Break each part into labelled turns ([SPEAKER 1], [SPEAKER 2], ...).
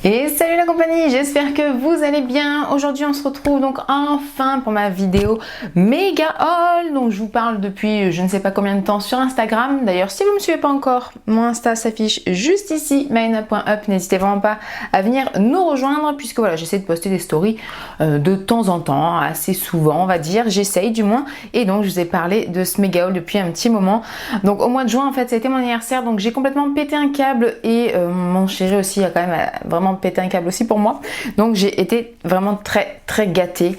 [SPEAKER 1] Et salut la compagnie, j'espère que vous allez bien. Aujourd'hui on se retrouve donc enfin pour ma vidéo méga haul. Donc je vous parle depuis je ne sais pas combien de temps sur Instagram. D'ailleurs si vous ne me suivez pas encore, mon Insta s'affiche juste ici, maina.up. N'hésitez vraiment pas à venir nous rejoindre puisque voilà, j'essaie de poster des stories de temps en temps, assez souvent on va dire, j'essaye du moins. Et donc je vous ai parlé de ce méga haul depuis un petit moment. Donc au mois de juin en fait ça a été mon anniversaire, donc j'ai complètement pété un câble et mon chéri aussi a quand même vraiment pété un câble aussi pour moi. Donc j'ai été vraiment très gâtée.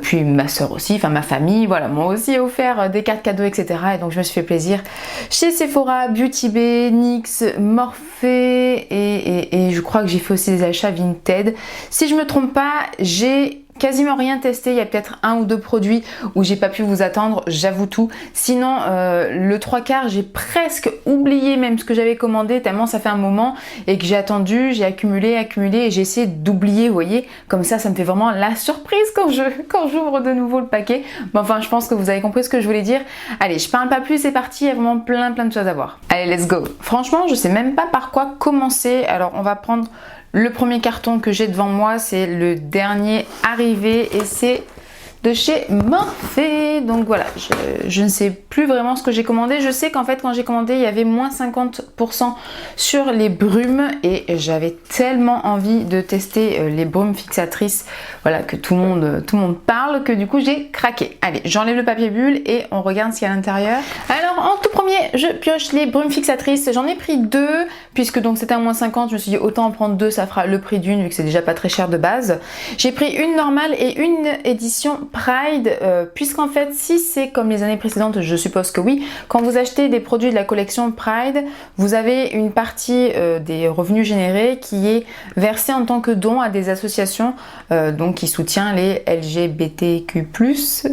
[SPEAKER 1] Puis ma soeur aussi, enfin ma famille, voilà, m'ont aussi offert des cartes cadeaux, etc. Et donc je me suis fait plaisir chez Sephora, Beauty Bay, NYX, Morphe et je crois que j'ai fait aussi des achats Vinted. Si je me trompe pas, j'ai quasiment rien testé, il y a peut-être un ou deux produits où j'ai pas pu vous attendre, j'avoue tout. Sinon, le trois quarts, j'ai presque oublié même ce que j'avais commandé tellement ça fait un moment et que j'ai attendu, j'ai accumulé et j'ai essayé d'oublier, vous voyez. Comme ça me fait vraiment la surprise quand j'ouvre de nouveau le paquet. Mais enfin, je pense que vous avez compris ce que je voulais dire. Allez, je parle pas plus, c'est parti, il y a vraiment plein de choses à voir. Allez, let's go. Franchement, je sais même pas par quoi commencer. Alors, on va prendre le premier carton que j'ai devant moi, c'est le dernier arrivé et c'est de chez Morphe. Donc voilà, je ne sais plus vraiment ce que j'ai commandé. Je sais qu'en fait quand j'ai commandé il y avait moins 50% sur les brumes et j'avais tellement envie de tester les brumes fixatrices, voilà, que tout le monde parle, que du coup j'ai craqué. Allez, j'enlève le papier bulle et on regarde ce qu'il y a à l'intérieur. Alors en tout premier, je pioche les brumes fixatrices. J'en ai pris deux puisque donc c'était à moins 50. Je me suis dit autant en prendre deux, ça fera le prix d'une vu que c'est déjà pas très cher de base. J'ai pris une normale et une édition Pride, puisqu'en fait si c'est comme les années précédentes, je suppose que oui, quand vous achetez des produits de la collection Pride, vous avez une partie des revenus générés qui est versée en tant que don à des associations donc qui soutient les LGBTQ+,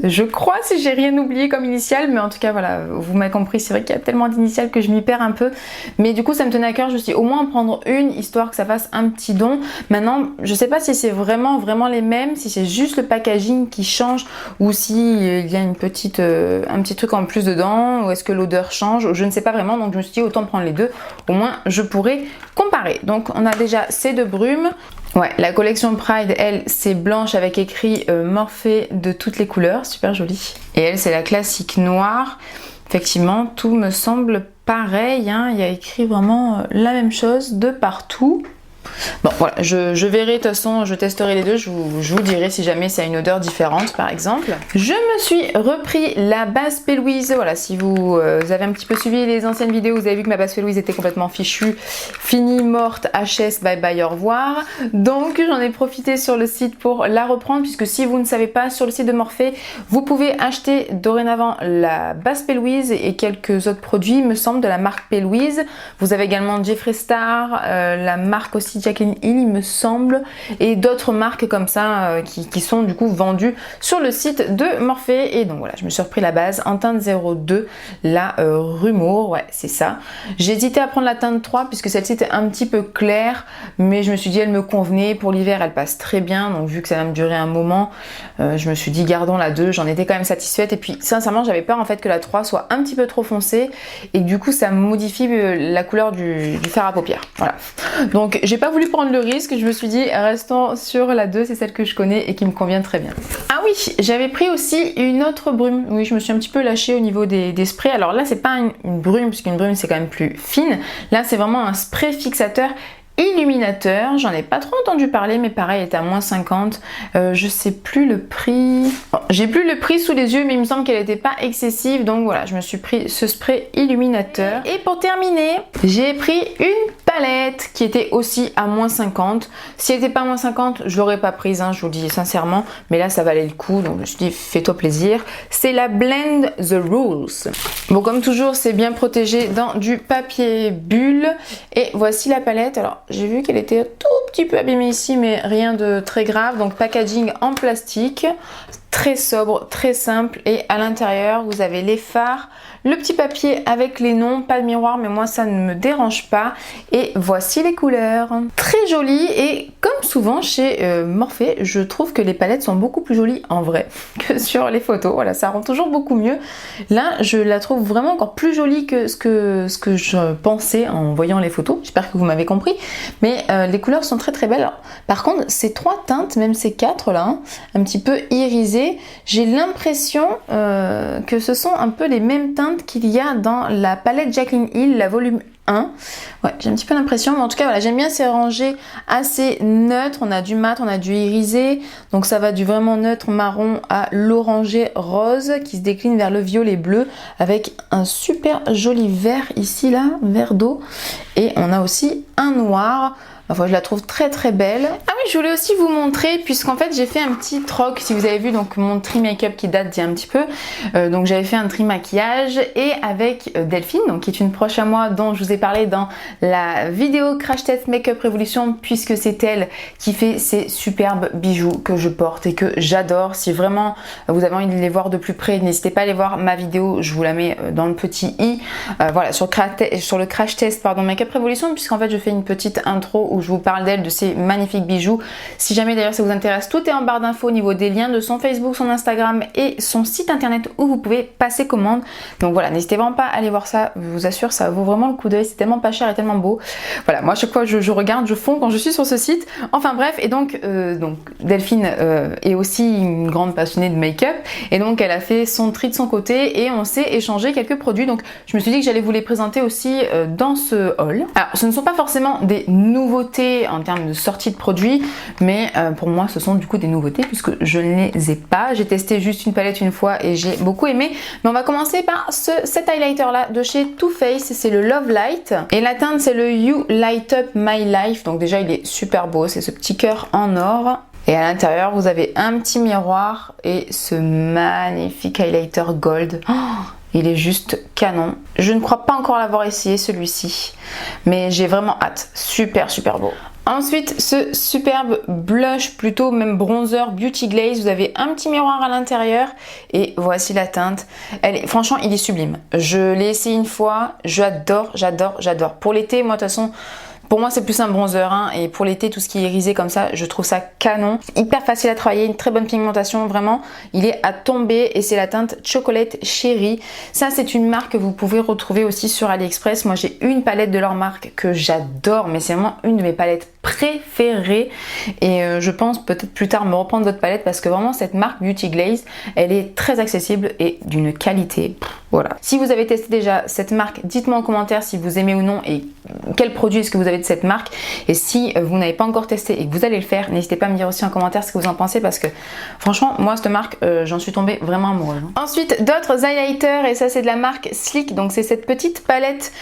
[SPEAKER 1] je crois, si j'ai rien oublié comme initiale, mais en tout cas voilà, vous m'avez compris, c'est vrai qu'il y a tellement d'initiales que je m'y perds un peu, mais du coup ça me tenait à cœur, je me suis dit au moins en prendre une, histoire que ça fasse un petit don. Maintenant, je sais pas si c'est vraiment les mêmes, si c'est juste le packaging qui change ou si il y a un petit truc en plus dedans, ou est-ce que l'odeur change, je ne sais pas vraiment, donc je me suis dit autant prendre les deux, au moins je pourrais comparer. Donc on a déjà ces deux brumes. Ouais, la collection Pride, elle, c'est blanche avec écrit Morphe de toutes les couleurs, super jolie. Et elle, c'est la classique noire. Effectivement, tout me semble pareil, hein. Il y a écrit vraiment la même chose de partout. Bon voilà, je verrai, de toute façon je testerai les deux, je vous dirai si jamais ça a une odeur différente par exemple. Je me suis repris la base P. Louise, voilà, si vous avez un petit peu suivi les anciennes vidéos, vous avez vu que ma base P. Louise était complètement fichue, finie, morte, HS, bye bye, au revoir. Donc j'en ai profité sur le site pour la reprendre, puisque si vous ne savez pas, sur le site de Morphe, vous pouvez acheter dorénavant la base P. Louise et quelques autres produits, il me semble, de la marque P. Louise. Vous avez également Jeffree Star, la marque aussi Jacqueline Hill il me semble, et d'autres marques comme ça qui sont du coup vendues sur le site de Morphe. Et donc voilà, je me suis repris la base en teinte 02, la Rumour, ouais c'est ça. J'ai hésité à prendre la teinte 3 puisque celle-ci était un petit peu claire, mais je me suis dit elle me convenait, pour l'hiver elle passe très bien, donc vu que ça va me durer un moment, je me suis dit gardons la 2, j'en étais quand même satisfaite. Et puis sincèrement j'avais peur en fait que la 3 soit un petit peu trop foncée et que du coup ça modifie la couleur du fard à paupières, voilà. Donc j'ai pas voulu prendre le risque, je me suis dit restons sur la 2, c'est celle que je connais et qui me convient très bien. Ah oui, j'avais pris aussi une autre brume, oui je me suis un petit peu lâchée au niveau des sprays. Alors là c'est pas une brume, puisqu'une brume c'est quand même plus fine, là c'est vraiment un spray fixateur illuminateur, j'en ai pas trop entendu parler, mais pareil, elle est à moins 50. Je sais plus le prix. Bon, j'ai plus le prix sous les yeux, mais il me semble qu'elle était pas excessive, donc voilà, je me suis pris ce spray illuminateur. Et pour terminer, j'ai pris une palette qui était aussi à moins 50. Si elle était pas à moins 50, je l'aurais pas prise, hein, je vous le dis sincèrement, mais là ça valait le coup, donc je me suis dit fais-toi plaisir. C'est la Blend The Rules. Bon, comme toujours, c'est bien protégé dans du papier bulle. Et voici la palette. Alors, j'ai vu qu'elle était un tout petit peu abîmée ici, mais rien de très grave. Donc, packaging en plastique, très sobre, très simple. Et à l'intérieur, vous avez les fards, le petit papier avec les noms, pas de miroir, mais moi ça ne me dérange pas. Et voici les couleurs. Très jolies, et comme souvent chez Morphe, je trouve que les palettes sont beaucoup plus jolies en vrai que sur les photos. Voilà, ça rend toujours beaucoup mieux. Là, je la trouve vraiment encore plus jolie que ce que je pensais en voyant les photos. J'espère que vous m'avez compris. Mais les couleurs sont très très belles. Alors, par contre, ces 3 teintes, même ces 4 là, hein, un petit peu irisées, j'ai l'impression que ce sont un peu les mêmes teintes qu'il y a dans la palette Jaclyn Hill, la volume 1. Ouais, j'ai un petit peu l'impression, mais en tout cas voilà, j'aime bien ces rangées assez neutres. On a du mat, on a du irisé, donc ça va du vraiment neutre marron à l'orangé rose qui se décline vers le violet bleu avec un super joli vert ici là, vert d'eau, et on a aussi un noir. Enfin, je la trouve très très belle. Ah oui, je voulais aussi vous montrer, puisqu'en fait j'ai fait un petit troc, si vous avez vu donc mon tri make-up qui date d'il y a un petit peu. Donc j'avais fait un tri maquillage, et avec Delphine, donc qui est une proche à moi dont je vous ai parlé dans la vidéo Crash Test Makeup Révolution, puisque c'est elle qui fait ces superbes bijoux que je porte et que j'adore. Si vraiment vous avez envie de les voir de plus près, n'hésitez pas à aller voir ma vidéo, je vous la mets dans le petit i. Voilà, sur le Crash Test Makeup Révolution, puisqu'en fait je fais une petite intro où je vous parle d'elle, de ces magnifiques bijoux. Si jamais d'ailleurs ça vous intéresse, tout est en barre d'infos au niveau des liens de son Facebook, son Instagram et son site internet où vous pouvez passer commande. Donc voilà, n'hésitez vraiment pas à aller voir ça, je vous assure, ça vaut vraiment le coup d'œil, c'est tellement pas cher et tellement beau. Voilà, moi à chaque fois je regarde, je fonds quand je suis sur ce site. Enfin bref, et donc Delphine est aussi une grande passionnée de make-up, et donc elle a fait son tri de son côté et on s'est échangé quelques produits. Donc je me suis dit que j'allais vous les présenter aussi dans ce haul. Alors ce ne sont pas forcément des nouveautés en termes de sortie de produits, mais pour moi ce sont du coup des nouveautés puisque je ne les ai pas. J'ai testé juste une palette une fois et j'ai beaucoup aimé, mais on va commencer par cet highlighter là de chez Too Faced, c'est le Love Light, et la teinte c'est le You Light Up My Life. Donc déjà il est super beau, c'est ce petit cœur en or, et à l'intérieur vous avez un petit miroir et ce magnifique highlighter gold. Oh, il est juste canon. Je ne crois pas encore l'avoir essayé celui-ci, mais j'ai vraiment hâte. Super super beau. Ensuite, ce superbe blush, plutôt même bronzer Beauty Glaze. Vous avez un petit miroir à l'intérieur et voici la teinte. Franchement, il est sublime. Je l'ai essayé une fois, j'adore, j'adore, j'adore. Pour l'été, moi de toute façon, pour moi c'est plus un bronzer, hein, et pour l'été tout ce qui est irisé comme ça, je trouve ça canon. Hyper facile à travailler, une très bonne pigmentation, vraiment. Il est à tomber, et c'est la teinte Chocolate Cherry. Ça c'est une marque que vous pouvez retrouver aussi sur AliExpress. Moi j'ai une palette de leur marque que j'adore, mais c'est vraiment une de mes palettes préférées, et je pense peut-être plus tard me reprendre d'autres palettes parce que vraiment cette marque Beauty Glaze, elle est très accessible et d'une qualité. Voilà. Si vous avez testé déjà cette marque, dites-moi en commentaire si vous aimez ou non et quel produit est-ce que vous avez de cette marque. Et si vous n'avez pas encore testé et que vous allez le faire, n'hésitez pas à me dire aussi en commentaire ce que vous en pensez, parce que franchement moi cette marque j'en suis tombée vraiment amoureuse. Ensuite d'autres highlighters, et ça c'est de la marque Sleek, donc c'est cette petite palette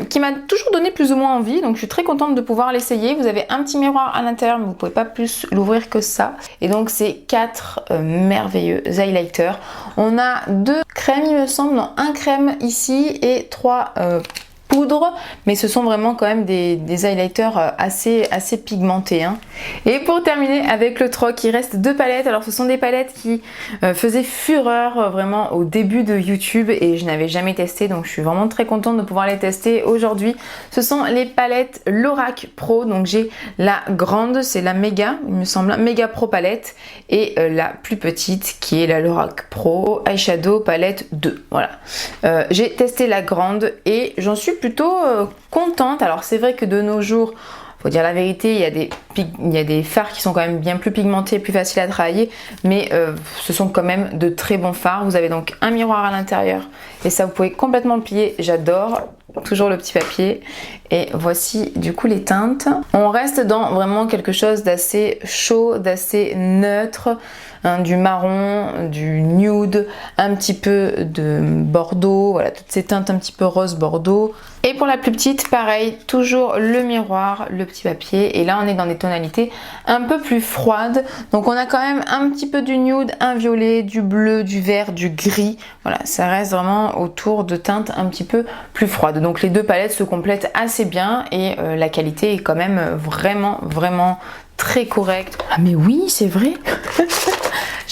[SPEAKER 1] qui m'a toujours donné plus ou moins envie, donc je suis très contente de pouvoir l'essayer. Vous avez un petit miroir à l'intérieur, mais vous pouvez pas plus l'ouvrir que ça, et donc c'est 4 merveilleux highlighters. On a 2 crèmes il me semble, non, un crème ici et 3 poudre, mais ce sont vraiment quand même des highlighters assez pigmentés, hein. Et pour terminer avec le troc, il reste 2 palettes. Alors ce sont des palettes qui faisaient fureur vraiment au début de YouTube, et je n'avais jamais testé, donc je suis vraiment très contente de pouvoir les tester aujourd'hui. Ce sont les palettes Lorac Pro, donc j'ai la grande, c'est la méga, il me semble, méga pro palette, et la plus petite qui est la Lorac Pro Eyeshadow palette 2. Voilà, j'ai testé la grande et j'en suis plutôt contente. Alors c'est vrai que de nos jours, faut dire la vérité, il y a des fards qui sont quand même bien plus pigmentés, plus faciles à travailler, mais ce sont quand même de très bons fards. Vous avez donc un miroir à l'intérieur et ça vous pouvez complètement le plier, j'adore. Toujours le petit papier, et voici du coup les teintes. On reste dans vraiment quelque chose d'assez chaud, d'assez neutre, hein, du marron, du nude, un petit peu de bordeaux, voilà, toutes ces teintes un petit peu rose bordeaux. Et pour la plus petite, pareil, toujours le miroir, le petit papier, et là on est dans des tonalités un peu plus froides, donc on a quand même un petit peu du nude, un violet, du bleu, du vert, du gris. Voilà, ça reste vraiment autour de teintes un petit peu plus froides. Donc les 2 palettes se complètent assez bien, et la qualité est quand même vraiment très correcte. Ah mais oui, c'est vrai.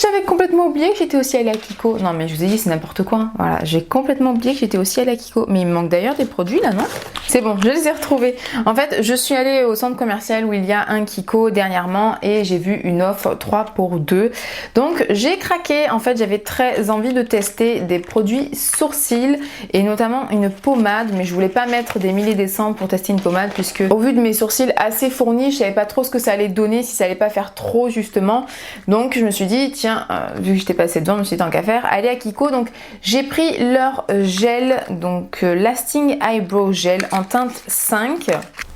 [SPEAKER 1] J'avais complètement oublié que j'étais aussi allée à Kiko. Non mais je vous ai dit c'est n'importe quoi. Voilà, j'ai complètement oublié que j'étais aussi allée à Kiko. Mais il me manque d'ailleurs des produits là, non? C'est bon, je les ai retrouvés. En fait, je suis allée au centre commercial où il y a un Kiko dernièrement et j'ai vu une offre 3 pour 2. Donc j'ai craqué. En fait, j'avais très envie de tester des produits sourcils et notamment une pommade. Mais je voulais pas mettre des milliers des cents pour tester une pommade puisque au vu de mes sourcils assez fournis, je savais pas trop ce que ça allait donner, si ça allait pas faire trop justement. Donc je me suis dit tiens, vu que j'étais passée devant, je me suis dit tant qu'à faire, aller à Kiko. Donc j'ai pris leur gel, donc Lasting Eyebrow Gel en teinte 5.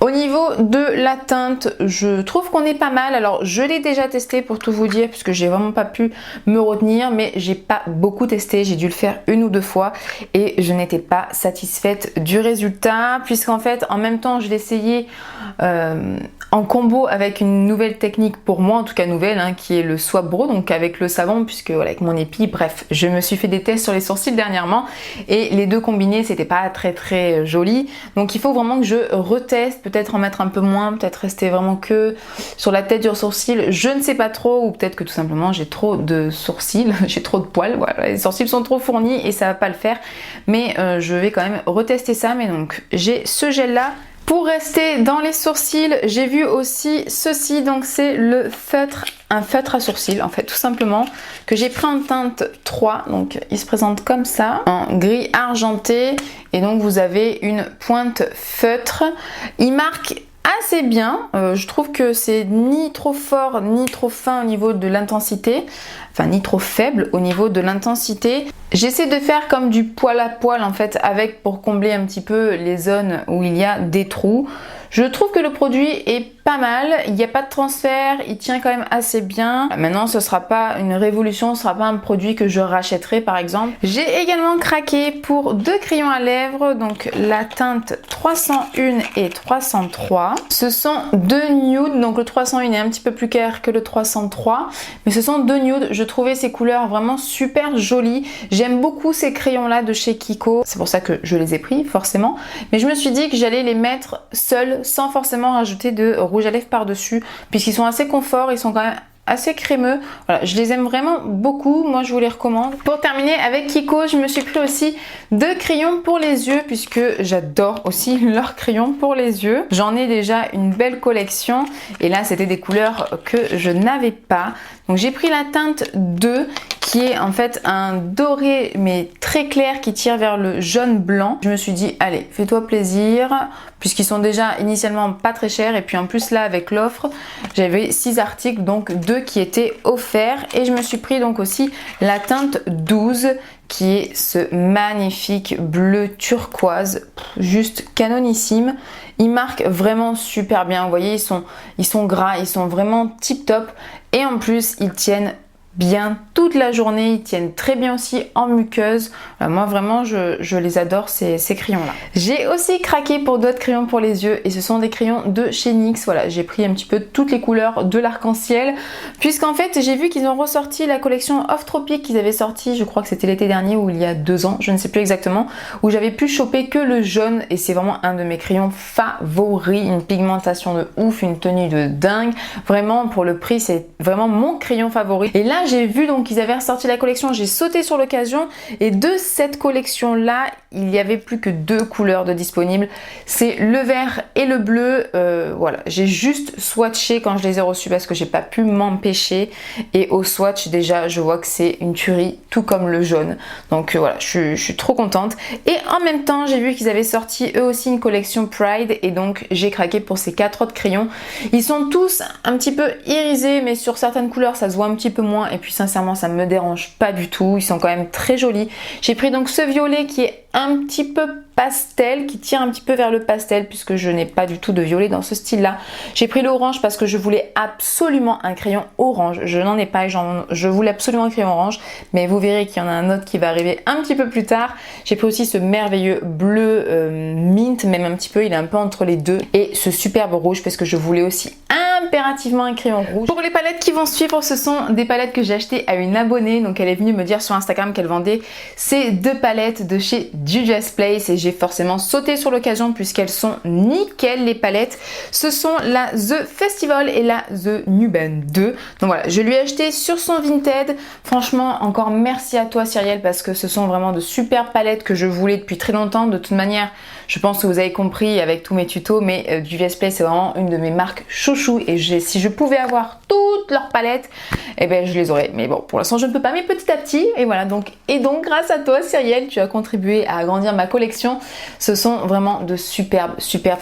[SPEAKER 1] Au niveau de la teinte, je trouve qu'on est pas mal. Alors je l'ai déjà testé pour tout vous dire puisque j'ai vraiment pas pu me retenir, mais j'ai pas beaucoup testé, j'ai dû le faire une ou deux fois et je n'étais pas satisfaite du résultat puisqu'en fait en même temps je l'ai essayé en combo avec une nouvelle technique pour moi, en tout cas nouvelle, hein, qui est le Swap Brow, donc avec le savon, puisque voilà, avec mon épi, bref, je me suis fait des tests sur les sourcils dernièrement et les deux combinés, c'était pas très joli. Donc il faut vraiment que je reteste, peut-être en mettre un peu moins, peut-être rester vraiment que sur la tête du sourcil, je ne sais pas trop, ou peut-être que tout simplement j'ai trop de sourcils, j'ai trop de poils, voilà, les sourcils sont trop fournis et ça va pas le faire. Mais je vais quand même retester ça, mais donc j'ai ce gel là. Pour rester dans les sourcils, j'ai vu aussi ceci, donc c'est le feutre, un feutre à sourcils en fait tout simplement, que j'ai pris en teinte 3, donc il se présente comme ça, en gris argenté, et donc vous avez une pointe feutre, il marque assez bien, je trouve que c'est ni trop fort ni trop fin au niveau de l'intensité, enfin ni trop faible au niveau de l'intensité. J'essaie de faire comme du poil à poil en fait avec pour combler un petit peu les zones où il y a des trous. Je trouve que le produit est pas mal, il n'y a pas de transfert, il tient quand même assez bien. Maintenant ce sera pas une révolution, ce sera pas un produit que je rachèterai par exemple. J'ai également craqué pour deux crayons à lèvres, donc la teinte 301 et 303. Ce sont deux nudes, donc le 301 est un petit peu plus clair que le 303, mais ce sont deux nudes. Je trouvais ces couleurs vraiment super jolies. J'aime beaucoup ces crayons là de chez Kiko, c'est pour ça que je les ai pris forcément, mais je me suis dit que j'allais les mettre seuls sans forcément rajouter de rouge à lèvres par dessus puisqu'ils sont assez confort, ils sont quand même assez crémeux. Voilà, je les aime vraiment beaucoup, moi je vous les recommande. Pour terminer avec Kiko, je me suis pris aussi deux crayons pour les yeux puisque j'adore aussi leurs crayons pour les yeux. J'en ai déjà une belle collection et là c'était des couleurs que je n'avais pas. Donc j'ai pris la teinte 2 qui est en fait un doré mais très clair qui tire vers le jaune blanc. Je me suis dit allez, fais-toi plaisir puisqu'ils sont déjà initialement pas très chers et puis en plus là avec l'offre j'avais 6 articles donc 2 qui étaient offerts et je me suis pris donc aussi la teinte 12 qui est ce magnifique bleu turquoise, juste canonissime. Ils marquent vraiment super bien, vous voyez ils sont gras, ils sont vraiment tip top et en plus ils tiennent bien toute la journée, ils tiennent très bien aussi en muqueuse. Moi vraiment je les adore ces crayons là. J'ai aussi craqué pour d'autres crayons pour les yeux et ce sont des crayons de chez NYX. Voilà, j'ai pris un petit peu toutes les couleurs de l'arc-en-ciel puisqu'en fait j'ai vu qu'ils ont ressorti la collection Off Tropic qu'ils avaient sorti, je crois que c'était l'été dernier ou il y a 2 ans, je ne sais plus exactement, où j'avais pu choper que le jaune et c'est vraiment un de mes crayons favoris, une pigmentation de ouf, une tenue de dingue, vraiment pour le prix c'est vraiment mon crayon favori. Et là j'ai vu donc qu'ils avaient ressorti la collection, j'ai sauté sur l'occasion et de cette collection là il n'y avait plus que 2 couleurs de disponibles, c'est le vert et le bleu. Voilà, j'ai juste swatché quand je les ai reçus parce que j'ai pas pu m'empêcher et au swatch déjà je vois que c'est une tuerie tout comme le jaune, donc voilà je suis trop contente. Et en même temps j'ai vu qu'ils avaient sorti eux aussi une collection Pride et donc j'ai craqué pour ces 4 autres crayons. Ils sont tous un petit peu irisés mais sur certaines couleurs ça se voit un petit peu moins et puis sincèrement ça me dérange pas du tout, ils sont quand même très jolis. J'ai pris donc ce violet qui est un petit peu pastel, qui tire un petit peu vers le pastel puisque je n'ai pas du tout de violet dans ce style là. J'ai pris l'orange parce que je voulais absolument un crayon orange, je n'en ai pas et je voulais absolument un crayon orange mais vous verrez qu'il y en a un autre qui va arriver un petit peu plus tard. J'ai pris aussi ce merveilleux bleu mint, même un petit peu, il est un peu entre les deux, et ce superbe rouge parce que je voulais aussi un impérativement un crayon rouge. Pour les palettes qui vont suivre, ce sont des palettes que j'ai achetées à une abonnée. Donc elle est venue me dire sur Instagram qu'elle vendait ces deux palettes de chez Juvia's Place et j'ai forcément sauté sur l'occasion puisqu'elles sont nickel les palettes. Ce sont la The Festival et la The Nuben 2. Donc voilà, je lui ai acheté sur son Vinted. Franchement, encore merci à toi Cyrielle parce que ce sont vraiment de superbes palettes que je voulais depuis très longtemps. De toute manière, je pense que vous avez compris avec tous mes tutos, mais Juvia's Place c'est vraiment une de mes marques chouchou et si je pouvais avoir toutes leurs palettes, eh ben je les aurais. Mais bon, pour l'instant je ne peux pas, mais petit à petit, et voilà. Donc grâce à toi Cyrielle, tu as contribué à agrandir ma collection. Ce sont vraiment de superbes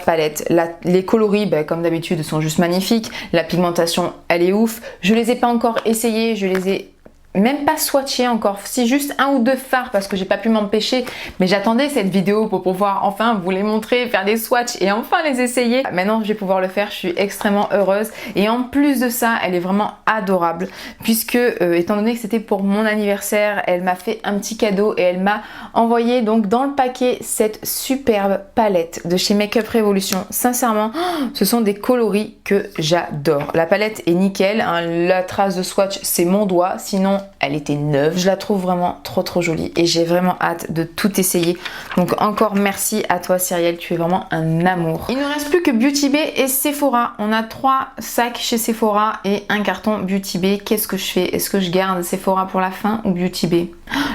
[SPEAKER 1] palettes. Les coloris, ben, comme d'habitude, sont juste magnifiques. La pigmentation, elle est ouf. Je les ai pas encore essayées, je les ai même pas swatché encore, si juste un ou deux fards parce que j'ai pas pu m'empêcher, mais j'attendais cette vidéo pour pouvoir enfin vous les montrer, faire des swatchs et enfin les essayer. Maintenant je vais pouvoir le faire, je suis extrêmement heureuse et en plus de ça elle est vraiment adorable puisque étant donné que c'était pour mon anniversaire, elle m'a fait un petit cadeau et elle m'a envoyé donc dans le paquet cette superbe palette de chez Makeup Revolution. Sincèrement, ce sont des coloris que j'adore. La palette est nickel, hein, la trace de swatch c'est mon doigt, sinon elle était neuve. Je la trouve vraiment trop jolie et j'ai vraiment hâte de tout essayer. Donc encore merci à toi Cyrielle, tu es vraiment un amour. Il ne reste plus que Beauty Bay et Sephora. On a 3 sacs chez Sephora et un carton Beauty Bay. Qu'est-ce que je fais? Est-ce que je garde Sephora pour la fin ou Beauty Bay?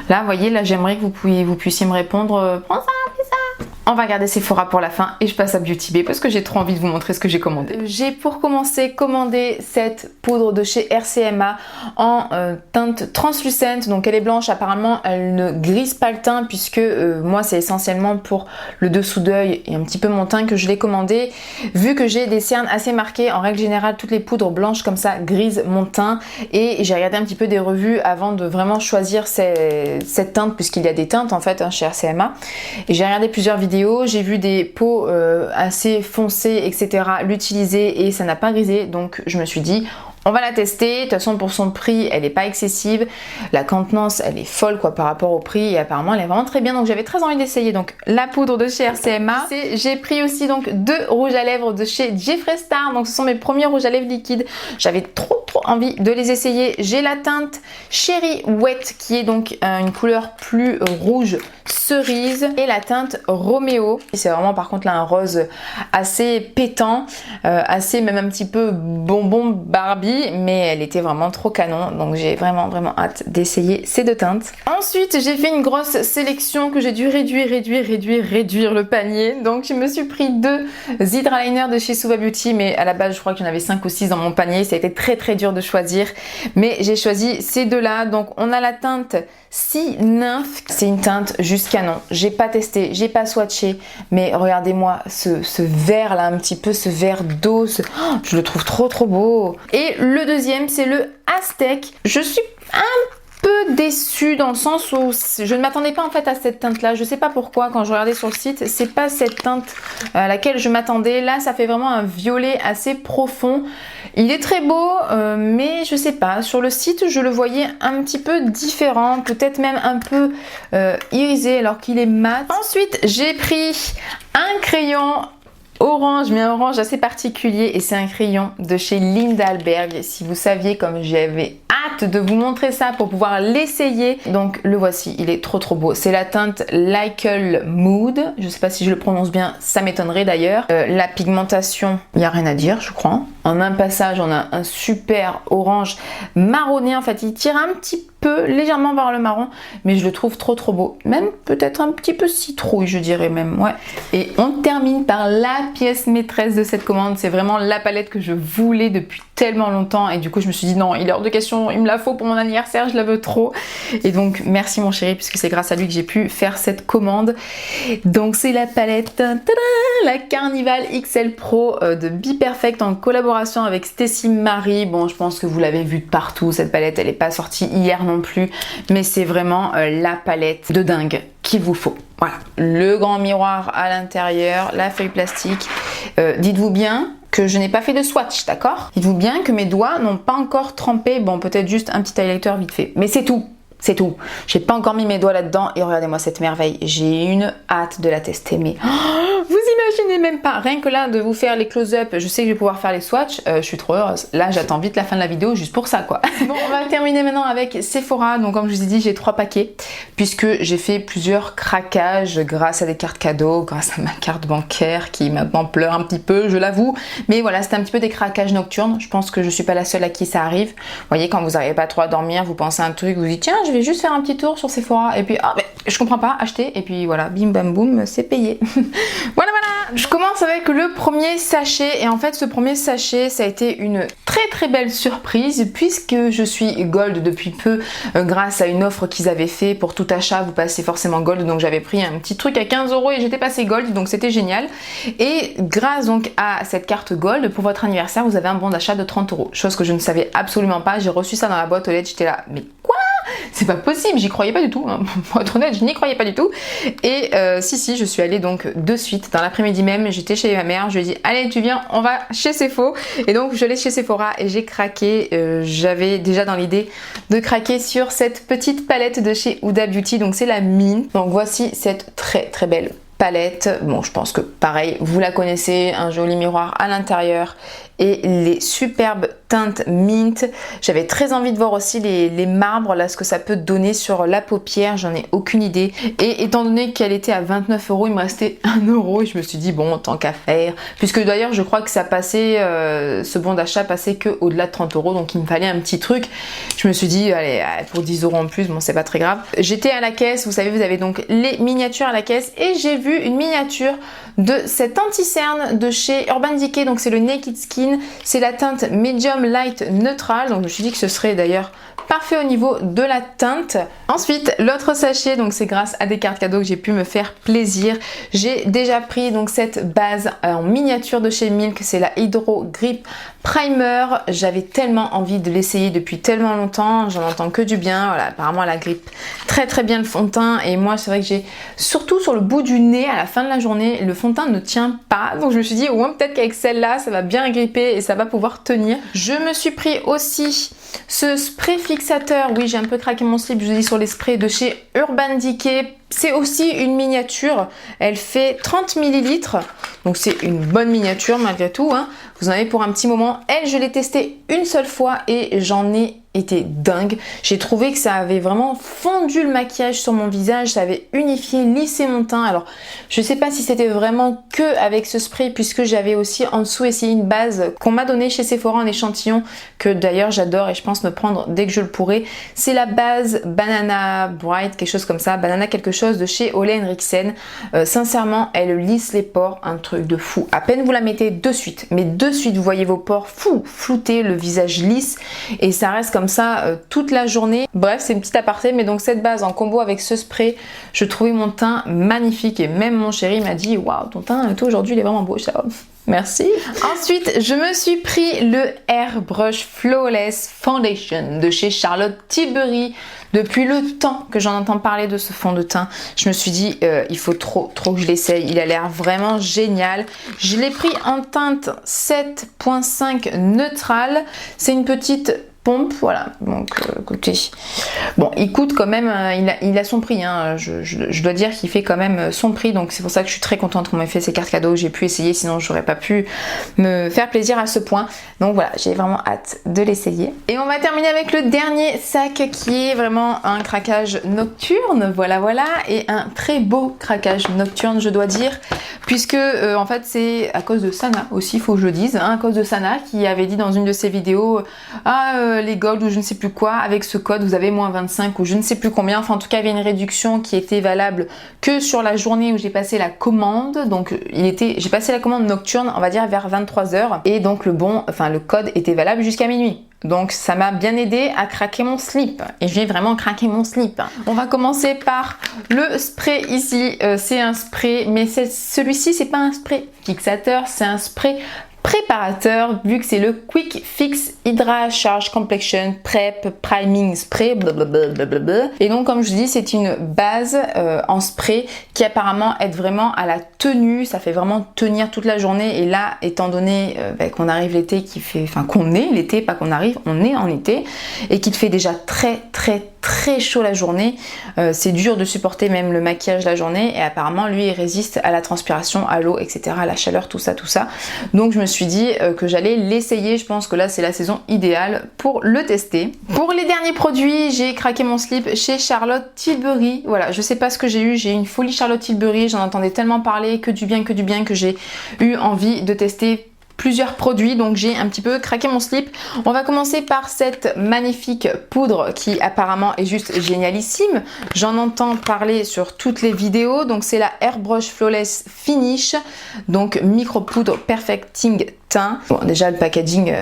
[SPEAKER 1] Là, vous voyez, là j'aimerais que vous puissiez me répondre prends ça, fais ça. On va garder Sephora pour la fin et je passe à Beauty Bay parce que j'ai trop envie de vous montrer ce que j'ai commandé. J'ai pour commencer commandé cette poudre de chez RCMA en teinte translucente. Donc elle est blanche, apparemment elle ne grise pas le teint puisque moi c'est essentiellement pour le dessous d'œil et un petit peu mon teint que je l'ai commandé. Vu que j'ai des cernes assez marquées, en règle générale toutes les poudres blanches comme ça grisent mon teint et j'ai regardé un petit peu des revues avant de vraiment choisir cette teinte puisqu'il y a des teintes en fait hein, chez RCMA. Et j'ai regardé plusieurs vidéos. J'ai vu des peaux assez foncées, etc. l'utiliser et ça n'a pas grisé. Donc je me suis dit, on va la tester. De toute façon, pour son prix, elle n'est pas excessive. La contenance, elle est folle quoi par rapport au prix et apparemment, elle est vraiment très bien. Donc j'avais très envie d'essayer. Donc la poudre de chez RCMA. J'ai pris aussi donc 2 rouges à lèvres de chez Jeffree Star. Donc ce sont mes premiers rouges à lèvres liquides. J'avais trop envie de les essayer. J'ai la teinte Cherry Wet qui est donc une couleur plus rouge cerise et la teinte Roméo. C'est vraiment par contre là un rose assez pétant, assez même un petit peu bonbon Barbie, mais elle était vraiment trop canon. Donc j'ai vraiment hâte d'essayer ces 2 teintes. Ensuite j'ai fait une grosse sélection que j'ai dû réduire le panier. Donc je me suis pris 2 Hydra Liner de chez Suva Beauty, mais à la base je crois qu'il y en avait 5 ou 6 dans mon panier. Ça a été très dur de choisir, mais j'ai choisi ces 2 là. Donc on a la teinte Sea Nymph, c'est une teinte juste canon. J'ai pas testé, j'ai pas swatché, mais regardez-moi ce vert là, un petit peu ce vert d'eau, je le trouve trop beau. Et le deuxième c'est le Aztec. Je suis un peu déçue dans le sens où je ne m'attendais pas en fait à cette teinte là. Je sais pas pourquoi, quand je regardais sur le site, c'est pas cette teinte à laquelle je m'attendais. Là ça fait vraiment un violet assez profond. Il est très beau, mais je sais pas, sur le site je le voyais un petit peu différent, peut-être même un peu irisé alors qu'il est mat. Ensuite j'ai pris un crayon orange, mais un orange assez particulier, et c'est un crayon de chez Lindalberg. Si vous saviez comme j'avais hâte de vous montrer ça pour pouvoir l'essayer. Donc le voici, il est trop beau. C'est la teinte Lycle Mood, je sais pas si je le prononce bien, ça m'étonnerait d'ailleurs. La pigmentation, il n'y a rien à dire je crois. En un passage on a un super orange marronné, en fait il tire un petit peu légèrement vers le marron, mais je le trouve trop beau, même peut-être un petit peu citrouille je dirais même, ouais. Et on termine par la pièce maîtresse de cette commande. C'est vraiment la palette que je voulais depuis tellement longtemps et du coup je me suis dit non, il est hors de question, il me la faut pour mon anniversaire, je la veux trop. Et donc merci mon chéri, puisque c'est grâce à lui que j'ai pu faire cette commande. Donc c'est la palette la Carnival XL Pro de Be Perfect en collaboration avec Stacey Marie. Bon, je pense que vous l'avez vu de partout, cette palette elle n'est pas sortie hier non plus, mais c'est vraiment la palette de dingue qu'il vous faut. Voilà, le grand miroir à l'intérieur, la feuille plastique. Dites-vous bien que je n'ai pas fait de swatch, d'accord? Dites-vous bien que mes doigts n'ont pas encore trempé, bon peut-être juste un petit highlighter vite fait, mais c'est tout. C'est tout. J'ai pas encore mis mes doigts là-dedans et regardez-moi cette merveille. J'ai une hâte de la tester, mais vous imaginez même pas, rien que là de vous faire les close-up, je sais que je vais pouvoir faire les swatchs, je suis trop heureuse. Là j'attends vite la fin de la vidéo juste pour ça quoi. Bon, on va terminer maintenant avec Sephora. Donc comme je vous ai dit, j'ai 3 paquets puisque j'ai fait plusieurs craquages grâce à des cartes cadeaux, grâce à ma carte bancaire qui maintenant pleure un petit peu, je l'avoue. Mais voilà, c'était un petit peu des craquages nocturnes. Je pense que je suis pas la seule à qui ça arrive. Vous voyez, quand vous n'arrivez pas trop à dormir, vous pensez à un truc, vous dites tiens, je vais juste faire un petit tour sur Sephora et puis ah mais je comprends pas, acheter et puis voilà, bim bam boum, c'est payé. Voilà. Je commence avec le premier sachet et en fait ce premier sachet ça a été une très belle surprise puisque je suis gold depuis peu grâce à une offre qu'ils avaient fait pour tout achat, vous passez forcément gold, donc j'avais pris un petit truc à 15 € et j'étais passé gold, donc c'était génial. Et grâce donc à cette carte gold, pour votre anniversaire vous avez un bon d'achat de 30 €, chose que je ne savais absolument pas. J'ai reçu ça dans la boîte aux lettres, j'étais là mais quoi? C'est pas possible, j'y croyais pas du tout, hein. Pour être honnête, je n'y croyais pas du tout. Et si, je suis allée donc de suite, dans l'après-midi même, j'étais chez ma mère, je lui ai dit allez tu viens, on va chez Sephora. Et donc je suis allée chez Sephora et j'ai craqué, j'avais déjà dans l'idée de craquer sur cette petite palette de chez Huda Beauty, donc c'est la Mint. Donc voici cette très belle palette. Bon, je pense que pareil, vous la connaissez, un joli miroir à l'intérieur et les superbes teintes mint. J'avais très envie de voir aussi les marbres, là, ce que ça peut donner sur la paupière, j'en ai aucune idée. Et étant donné qu'elle était à 29 €, il me restait 1 € et je me suis dit bon, tant qu'à faire. Puisque d'ailleurs, je crois que ça passait, ce bon d'achat passait que au-delà de 30 €, donc il me fallait un petit truc. Je me suis dit, allez, pour 10 € en plus, bon, c'est pas très grave. J'étais à la caisse, vous savez, vous avez donc les miniatures à la caisse et j'ai vu une miniature de cette anti-cerne de chez Urban Decay, donc c'est le Naked Skin, c'est la teinte Medium Light Neutral, donc je me suis dit que ce serait d'ailleurs parfait au niveau de la teinte. Ensuite, l'autre sachet, donc c'est grâce à des cartes cadeaux que j'ai pu me faire plaisir. J'ai déjà pris donc cette base en miniature de chez Milk, c'est la Hydro Grip Primer. J'avais tellement envie de l'essayer depuis tellement longtemps, j'en entends que du bien. Voilà, apparemment elle agrippe très bien le fond de teint et moi c'est vrai que j'ai surtout sur le bout du nez à la fin de la journée, le fond de teint ne tient pas. Donc je me suis dit au moins peut-être qu'avec celle-là ça va bien agripper et ça va pouvoir tenir. Je me suis pris aussi ce spray fixateur, oui j'ai un peu craqué mon slip, je vous dis sur les sprays de chez Urban Decay. C'est aussi une miniature, elle fait 30 ml, donc c'est une bonne miniature malgré tout, hein. Vous en avez pour un petit moment. Elle, je l'ai testée une seule fois et j'en ai été dingue. J'ai trouvé que ça avait vraiment fondu le maquillage sur mon visage, ça avait unifié, lissé mon teint. Alors je sais pas si c'était vraiment que avec ce spray puisque j'avais aussi en dessous essayé une base qu'on m'a donnée chez Sephora en échantillon que d'ailleurs j'adore et je pense me prendre dès que je le pourrai. C'est la base Banana Bright, quelque chose comme ça, Banana quelque chose de chez Ole Henriksen. Sincèrement elle lisse les pores, un truc de fou. À peine vous la mettez de suite, mais de suite vous voyez vos pores floutés, le visage lisse et ça reste comme ça toute la journée. Bref, c'est une petite aparté, mais donc cette base en combo avec ce spray, je trouvais mon teint magnifique et même mon chéri m'a dit waouh, ton teint toi aujourd'hui il est vraiment beau. Merci. Ensuite, je me suis pris le Airbrush Flawless Foundation de chez Charlotte Tilbury. Depuis le temps que j'en entends parler de ce fond de teint, je me suis dit il faut trop que je l'essaye. Il a l'air vraiment génial. Je l'ai pris en teinte 7.5 neutrale. C'est une petite pompe, voilà, donc écoutez, bon il coûte quand même, il a son prix, hein. Je dois dire qu'il fait quand même son prix, donc c'est pour ça que je suis très contente qu'on m'ait fait ces cartes cadeaux, j'ai pu essayer, sinon j'aurais pas pu me faire plaisir à ce point, donc voilà, j'ai vraiment hâte de l'essayer. Et on va terminer avec le dernier sac qui est vraiment un craquage nocturne, voilà, et un très beau craquage nocturne je dois dire, puisque en fait c'est à cause de Sana aussi, il faut que je le dise, hein, à cause de Sana qui avait dit dans une de ses vidéos les gold ou je ne sais plus quoi, avec ce code vous avez moins 25 ou je ne sais plus combien, enfin en tout cas il y avait une réduction qui était valable que sur la journée où j'ai passé la commande, donc j'ai passé la commande nocturne on va dire vers 23 h et donc le code était valable jusqu'à minuit. Donc ça m'a bien aidé à craquer mon slip et j'ai vraiment craqué mon slip. On va commencer par le spray ici, c'est un spray mais celui-ci c'est pas un spray fixateur, c'est un spray préparateur vu que c'est le Quick Fix Hydra Charge Complexion Prep Priming Spray blablabla. Et donc comme je vous dis c'est une base en spray qui apparemment aide vraiment à la tenue, ça fait vraiment tenir toute la journée et là étant donné qu'on arrive l'été qui fait, enfin qu'on est l'été, pas qu'on arrive, on est en été et qu'il fait déjà très très chaud la journée, c'est dur de supporter même le maquillage la journée, et apparemment lui il résiste à la transpiration, à l'eau, etc., à la chaleur, tout ça. Donc je me suis dit que j'allais l'essayer. Je pense que là c'est la saison idéale pour le tester. Pour les derniers produits, j'ai craqué mon slip chez Charlotte Tilbury. Voilà, je sais pas ce que j'ai eu, j'ai une folie Charlotte Tilbury, j'en entendais tellement parler, que du bien, que j'ai eu envie de tester plusieurs produits, donc j'ai un petit peu craqué mon slip. On va commencer par cette magnifique poudre qui apparemment est juste génialissime. J'en entends parler sur toutes les vidéos. Donc c'est la Airbrush Flawless Finish, donc micro poudre perfecting teint. Bon, déjà le packaging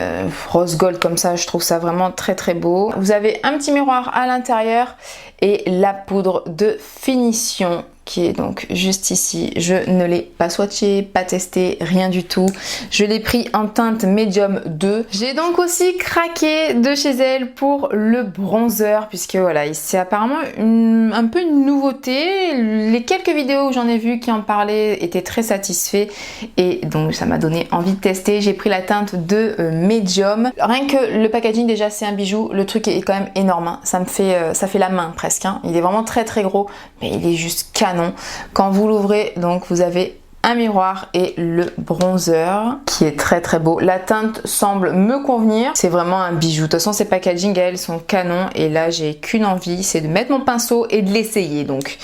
[SPEAKER 1] rose gold comme ça, je trouve ça vraiment très très beau. Vous avez un petit miroir à l'intérieur et la poudre de finition qui est donc juste ici. Je ne l'ai pas swatché, pas testé, rien du tout. Je l'ai pris en teinte médium 2. J'ai donc aussi craqué de chez elle pour le bronzer, puisque voilà, c'est apparemment un peu une nouveauté. Les quelques vidéos où j'en ai vu qui en parlaient étaient très satisfaits et donc ça m'a donné envie de tester. J'ai pris la teinte de médium. Rien que le packaging déjà c'est un bijou, le truc est quand même énorme, hein. Ça fait la main presque, hein. Il est vraiment très très gros, mais il est juste canon. Quand vous l'ouvrez, donc vous avez un miroir et le bronzer qui est très très beau. La teinte semble me convenir. C'est vraiment un bijou. De toute façon, ces packaging elles sont canons et là j'ai qu'une envie, c'est de mettre mon pinceau et de l'essayer. Donc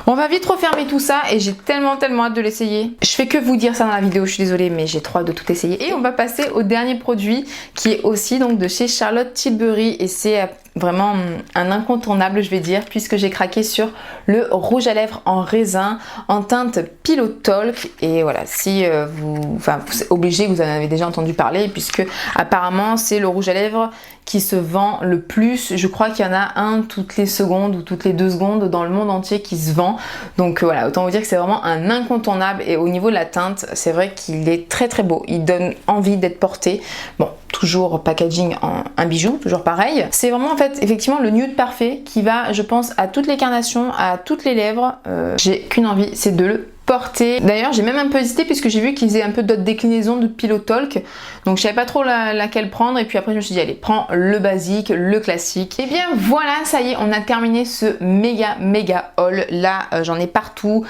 [SPEAKER 1] on va vite refermer tout ça et j'ai tellement hâte de l'essayer. Je fais que vous dire ça dans la vidéo, je suis désolée, mais j'ai trop hâte de tout essayer. Et on va passer au dernier produit qui est aussi donc de chez Charlotte Tilbury et c'est vraiment un incontournable, je vais dire, puisque j'ai craqué sur le rouge à lèvres en raisin en teinte Pillow Talk. Et voilà, si vous êtes obligé, vous en avez déjà entendu parler, puisque apparemment c'est le rouge à lèvres qui se vend le plus. Je crois qu'il y en a un toutes les secondes ou toutes les 2 secondes dans le monde entier qui se vend. Donc voilà, autant vous dire que c'est vraiment un incontournable. Et au niveau de la teinte, c'est vrai qu'il est très très beau. Il donne envie d'être porté. Bon, toujours packaging en un bijou, toujours pareil. C'est vraiment en fait effectivement le nude parfait qui va, je pense, à toutes les carnations, à toutes les lèvres. J'ai qu'une envie, c'est de le porter. D'ailleurs j'ai même un peu hésité puisque j'ai vu qu'ils faisaient un peu d'autres déclinaisons de Pillow Talk, donc je savais pas trop laquelle prendre et puis après je me suis dit allez, prends le basique, le classique. Et bien voilà, ça y est, on a terminé ce méga haul. Là j'en ai partout,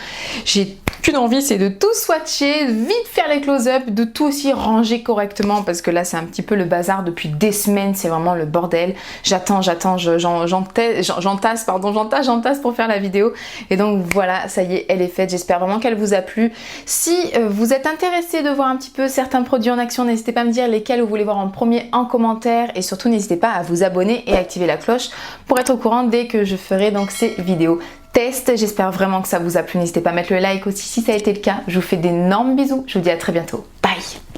[SPEAKER 1] j'ai qu'une envie, c'est de tout swatcher, vite faire les close-up, de tout aussi ranger correctement parce que là c'est un petit peu le bazar depuis des semaines, c'est vraiment le bordel. J'entasse pour faire la vidéo et donc voilà, ça y est, elle est faite. J'espère vraiment qu'elle vous a plu. Si vous êtes intéressé de voir un petit peu certains produits en action, n'hésitez pas à me dire lesquels vous voulez voir en premier en commentaire et surtout n'hésitez pas à vous abonner et activer la cloche pour être au courant dès que je ferai donc ces vidéos test. J'espère vraiment que ça vous a plu. N'hésitez pas à mettre le like aussi si ça a été le cas. Je vous fais d'énormes bisous. Je vous dis à très bientôt. Bye!